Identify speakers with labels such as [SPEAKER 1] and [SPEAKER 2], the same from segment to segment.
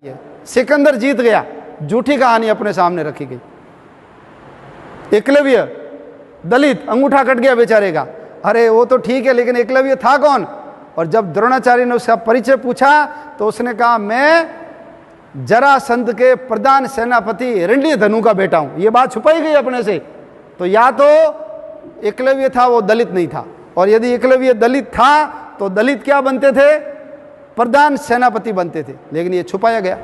[SPEAKER 1] सिकंदर जीत गया, झूठी कहानी अपने सामने रखी गई। एकलव्य दलित, अंगूठा कट गया बेचारे का। अरे वो तो ठीक है, लेकिन एकलव्य था कौन? और जब द्रोणाचार्य ने उसका परिचय पूछा तो उसने कहा मैं जरासंध के प्रधान सेनापति हिरण्यधनु का बेटा हूं। ये बात छुपाई गई अपने से। तो या तो एकलव्य था, वो दलित नहीं था, और यदि एकलव्य दलित था तो दलित क्या बनते थे? प्रधान सेनापति बनते थे। लेकिन ये छुपाया गया।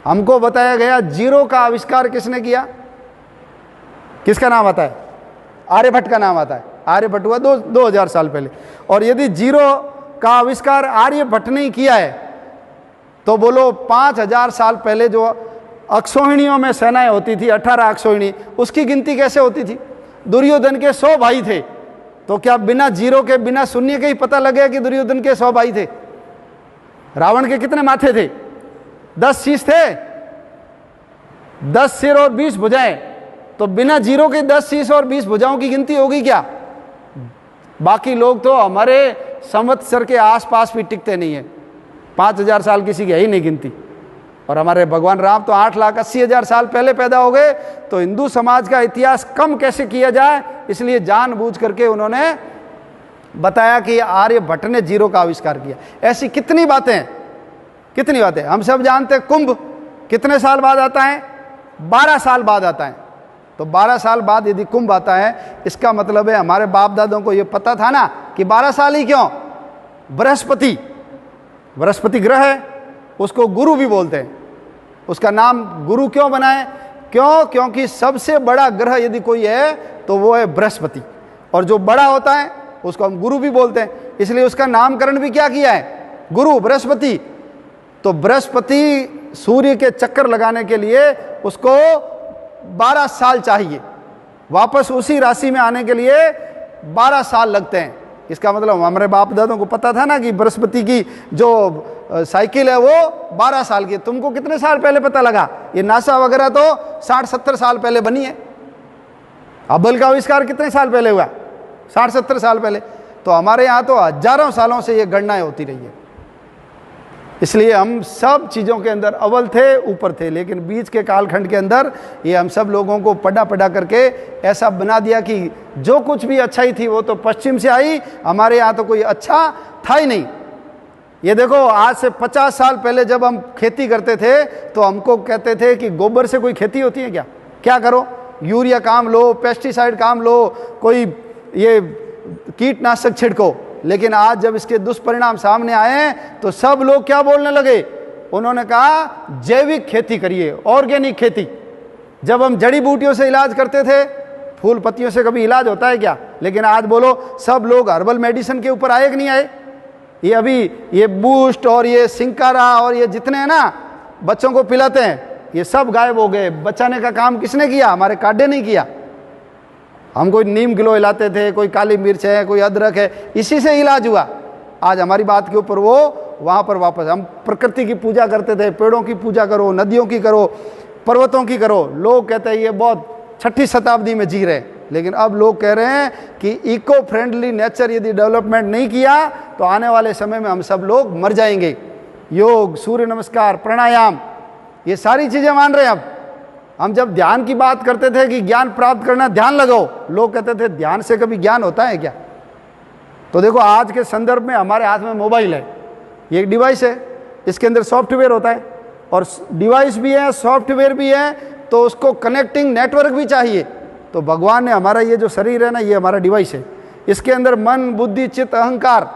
[SPEAKER 1] हमको बताया गया जीरो का आविष्कार किसने किया? किसका नाम आता है? आर्यभट्ट का नाम आता है। आर्यभट्ट हुआ 2000 साल पहले। और यदि जीरो का आविष्कार आर्यभट्ट ने किया है तो बोलो 5000 साल पहले जो अक्षौहिणियों में सेनाएं होती थी, 18 अक्षौहिणी, उसकी गिनती कैसे होती थी? दुर्योधन के 100 भाई थे, तो क्या बिना जीरो के, बिना शून्य के ही पता लगे कि दुर्योधन के 100 भाई थे? रावण के कितने माथे थे? 10 शीश थे, 10 सिर और 20 भुजाएं। तो बिना जीरो के 10 शीश और 20 भुजाओं की गिनती होगी क्या? बाकी लोग तो हमारे संवत्सर के आसपास भी टिकते नहीं है। 5000 साल किसी की है ही नहीं गिनती। और हमारे भगवान राम तो 8,80,000 साल पहले पैदा हो गए। तो हिंदू समाज का इतिहास कम कैसे किया जाए, इसलिए जानबूझ करके उन्होंने बताया कि आर्यभट्ट ने जीरो का आविष्कार किया। ऐसी कितनी बातें, कितनी बातें। हम सब जानते हैं कुंभ कितने साल बाद आता है? 12 साल बाद आता है। तो 12 साल बाद यदि कुंभ आता है, इसका मतलब है हमारे बाप दादों को यह पता था ना कि 12 साल ही क्यों? बृहस्पति ग्रह है, उसको गुरु भी बोलते हैं। उसका नाम गुरु क्यों बनाए? क्यों? क्योंकि सबसे बड़ा ग्रह यदि कोई है तो वो है बृहस्पति, और जो बड़ा होता है उसको हम गुरु भी बोलते हैं। इसलिए उसका नामकरण भी क्या किया है? गुरु, बृहस्पति। तो बृहस्पति सूर्य के चक्कर लगाने के लिए उसको 12 साल चाहिए, वापस उसी राशि में आने के लिए 12 साल लगते हैं। इसका मतलब हमारे बाप दादों को पता था ना कि बृहस्पति की जो साइकिल है वो 12 साल की। तुमको कितने साल पहले पता लगा? ये नासा वगैरह तो 60-70 साल पहले बनी है। हबल का आविष्कार कितने साल पहले हुआ? 60-70 साल पहले। तो हमारे यहाँ तो हजारों सालों से ये गणनाएं होती रही है। इसलिए हम सब चीज़ों के अंदर अव्वल थे, ऊपर थे। लेकिन बीच के कालखंड के अंदर ये हम सब लोगों को पढ़ा करके ऐसा बना दिया कि जो कुछ भी अच्छाई थी वो तो पश्चिम से आई, हमारे यहाँ तो कोई अच्छा था ही नहीं। ये देखो, आज से 50 साल पहले जब हम खेती करते थे तो हमको कहते थे कि गोबर से कोई खेती होती है क्या? क्या करो? यूरिया काम लो, पेस्टिसाइड काम लो, कोई ये कीटनाशक छिड़को। लेकिन आज जब इसके दुष्परिणाम सामने आए तो सब लोग क्या बोलने लगे? उन्होंने कहा जैविक खेती करिए, ऑर्गेनिक खेती। जब हम जड़ी बूटियों से इलाज करते थे, फूल पत्तियों से कभी इलाज होता है क्या? लेकिन आज बोलो सब लोग हर्बल मेडिसिन के ऊपर आए कि नहीं आए? ये अभी ये बूस्ट और ये सिंकारा और ये जितने हैं ना बच्चों को पिलाते हैं, ये सब गायब हो गए। बचाने का काम किसने किया? हमारे काढ़े नहीं किया। हम कोई नीम गिलोय लाते थे, कोई काली मिर्च है, कोई अदरक है, इसी से इलाज हुआ। आज हमारी बात के ऊपर वो वहाँ पर वापस हम प्रकृति की पूजा करते थे। पेड़ों की पूजा करो, नदियों की करो, पर्वतों की करो। लोग कहते हैं ये बहुत 6ठी शताब्दी में जी रहे हैं। लेकिन अब लोग कह रहे हैं कि इको फ्रेंडली नेचर यदि डेवलपमेंट नहीं किया तो आने वाले समय में हम सब लोग मर जाएंगे। योग, सूर्य नमस्कार, प्राणायाम, ये सारी चीज़ें मान रहे हैं। अब हम जब ध्यान की बात करते थे कि ज्ञान प्राप्त करना, ध्यान लगाओ, लोग कहते थे ध्यान से कभी ज्ञान होता है क्या? तो देखो, आज के संदर्भ में हमारे हाथ में मोबाइल है, ये एक डिवाइस है, इसके अंदर सॉफ्टवेयर होता है, और डिवाइस भी है, सॉफ्टवेयर भी है, तो उसको कनेक्टिंग नेटवर्क भी चाहिए। तो भगवान ने हमारा ये जो शरीर है ना, ये हमारा डिवाइस है, इसके अंदर मन, बुद्धि, चित्त, अहंकार,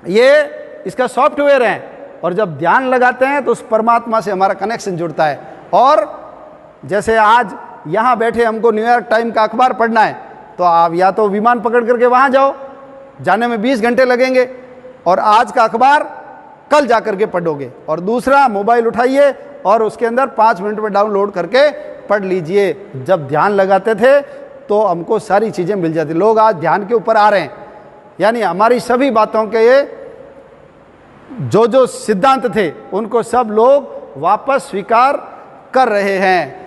[SPEAKER 1] ये इसका सॉफ्टवेयर है। और जब ध्यान लगाते हैं तो उस परमात्मा से हमारा कनेक्शन जुड़ता है। और जैसे आज यहाँ बैठे हमको न्यूयॉर्क टाइम का अखबार पढ़ना है, तो आप या तो विमान पकड़ करके वहाँ जाओ, जाने में 20 घंटे लगेंगे, और आज का अखबार कल जा करके पढ़ोगे। और दूसरा, मोबाइल उठाइए और उसके अंदर 5 मिनट में डाउनलोड करके पढ़ लीजिए। जब ध्यान लगाते थे तो हमको सारी चीज़ें मिल जाती। लोग आज ध्यान के ऊपर आ रहे हैं, यानी हमारी सभी बातों के जो सिद्धांत थे उनको सब लोग वापस स्वीकार कर रहे हैं।